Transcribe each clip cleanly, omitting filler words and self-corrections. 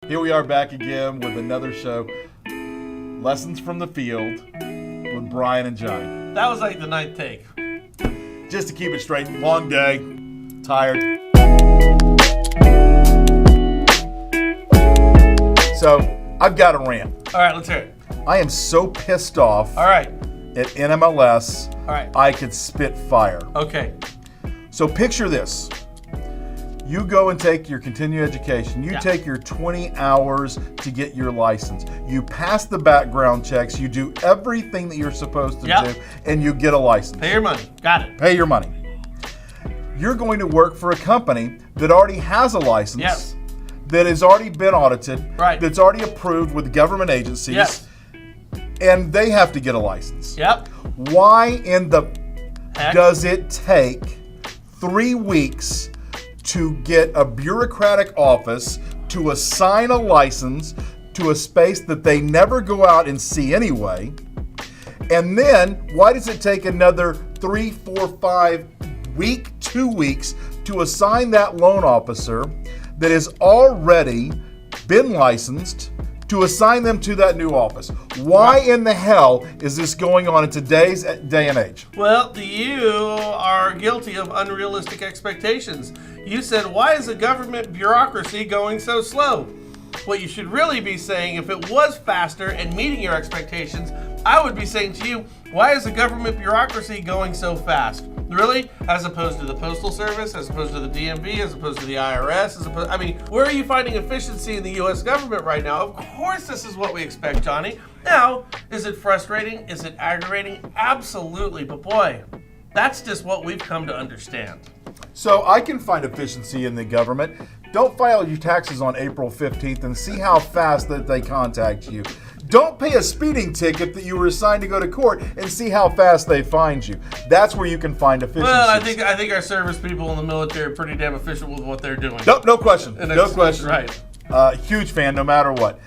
Here we are back again with another show, Lessons from the Field with Brian and Johnny. That was like the ninth take. Just to keep it straight, long day, tired. So, I've got a rant. All right, let's hear it. I am so pissed off All right. at NMLS, All right. I could spit fire. Okay. So picture this. You go and take your continuing education. You take your 20 hours to get your license. You pass the background checks. You do everything that you're supposed to do, and you get a license. Pay your money. Got it. Pay your money. You're going to work for a company that already has a license, Yes. that has already been audited, Right. that's already approved with government agencies, Yes. and they have to get a license. Yep. Why in the Heck. does it take 3 weeks to get a bureaucratic office to assign a license to a space that they never go out and see anyway? And then why does it take another 3, 4, 5 2 weeks to assign that loan officer that has already been licensed to assign them to that new office? Why in the hell is this going on in today's day and age? Well, you are guilty of unrealistic expectations. You said, why is the government bureaucracy going so slow? What you should really be saying, if it was faster and meeting your expectations, I would be saying to you, why is the government bureaucracy going so fast? Really? As opposed to the Postal Service, as opposed to the DMV, as opposed to the IRS, where are you finding efficiency in the U.S. government right now? Of course this is what we expect, Johnny. Now, is it frustrating? Is it aggravating? Absolutely, but boy, that's just what we've come to understand. So I can find efficiency in the government. Don't file your taxes on April 15th and see how fast that they contact you. Don't pay a speeding ticket that you were assigned to go to court and see how fast they find you. That's where you can find efficiency. Well, I think our service people in the military are pretty damn efficient with what they're doing. No question. No question. Right. Huge fan, no matter what.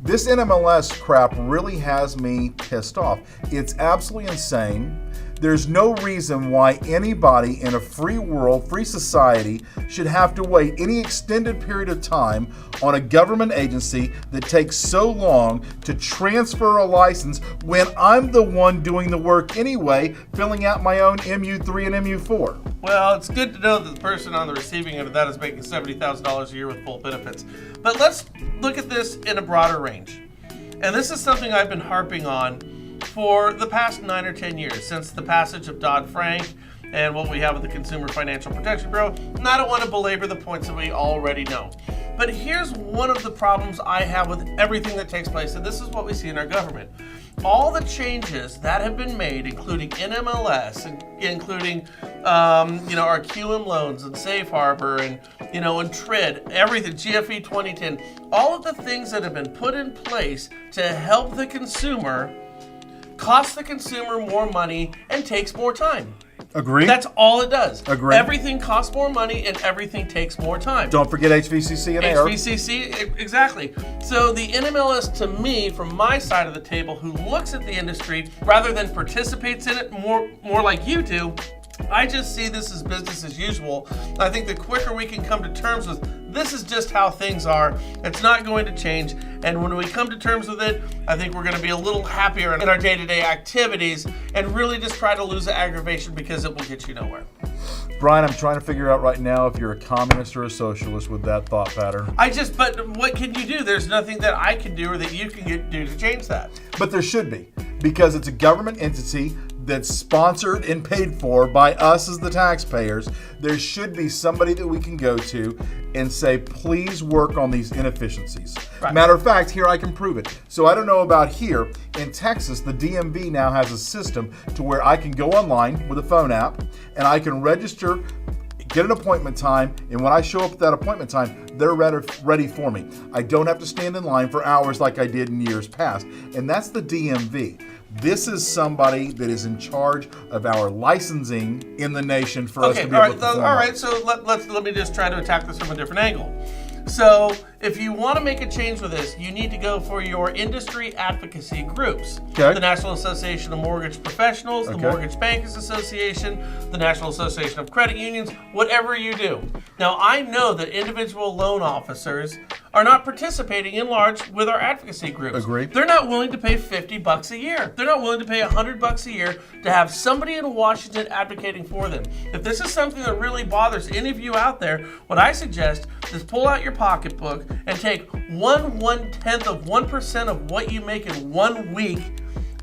This NMLS crap really has me pissed off. It's absolutely insane. There's no reason why anybody in a free world, free society, should have to wait any extended period of time on a government agency that takes so long to transfer a license when I'm the one doing the work anyway, filling out my own MU3 and MU4. Well, it's good to know that the person on the receiving end of that is making $70,000 a year with full benefits. But let's look at this in a broader range. And this is something I've been harping on for the past 9 or 10 years, since the passage of Dodd-Frank and what we have with the Consumer Financial Protection Bureau. And I don't want to belabor the points that we already know. But here's one of the problems I have with everything that takes place, and this is what we see in our government. All the changes that have been made, including NMLS, and including our QM loans and Safe Harbor and TRID, everything, GFE 2010, all of the things that have been put in place to help the consumer costs the consumer more money and takes more time. Agree? That's all it does. Agree. Everything costs more money and everything takes more time. Don't forget HVCC and AIR. HVCC, exactly. So the NMLS, to me, from my side of the table, who looks at the industry rather than participates in it more like you do, I just see this as business as usual. I think the quicker we can come to terms with this is just how things are, it's not going to change. And when we come to terms with it, I think we're going to be a little happier in our day-to-day activities and really just try to lose the aggravation because it will get you nowhere. Brian, I'm trying to figure out right now if you're a communist or a socialist with that thought pattern. But what can you do? There's nothing that I can do or that you can do to change that. But there should be, because it's a government entity that's sponsored and paid for by us as the taxpayers. There should be somebody that we can go to and say, please work on these inefficiencies. Right. Matter of fact, here I can prove it. So I don't know about here. In Texas, the DMV now has a system to where I can go online with a phone app and I can register, get an appointment time, and when I show up at that appointment time, they're ready for me. I don't have to stand in line for hours like I did in years past. And that's the DMV. This is somebody that is in charge of our licensing in the nation for us to be able to perform. All right, so let me just try to attack this from a different angle. So if you want to make a change with this, you need to go for your industry advocacy groups. Okay. The National Association of Mortgage Professionals, the Mortgage Bankers Association, the National Association of Credit Unions, whatever you do. Now, I know that individual loan officers are not participating in large with our advocacy groups. Agree. They're not willing to pay $50 a year. They're not willing to pay $100 a year to have somebody in Washington advocating for them. If this is something that really bothers any of you out there, what I suggest is pull out your pocketbook and take 1/110th of 1% of what you make in 1 week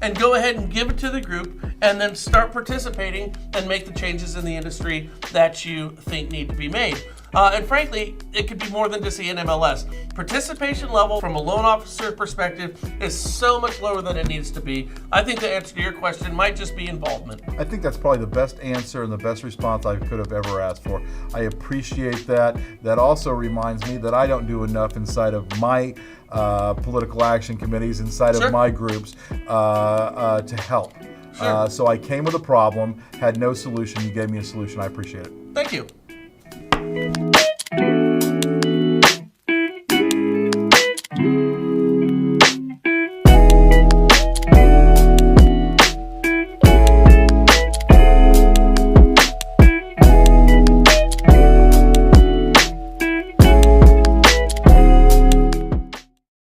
and go ahead and give it to the group and then start participating and make the changes in the industry that you think need to be made. And frankly, it could be more than just the NMLS. Participation level from a loan officer perspective is so much lower than it needs to be. I think the answer to your question might just be involvement. I think that's probably the best answer and the best response I could have ever asked for. I appreciate that. That also reminds me that I don't do enough inside of my political action committees, inside Sure. of my groups to help. Sure. So I came with a problem, had no solution. You gave me a solution. I appreciate it. Thank you.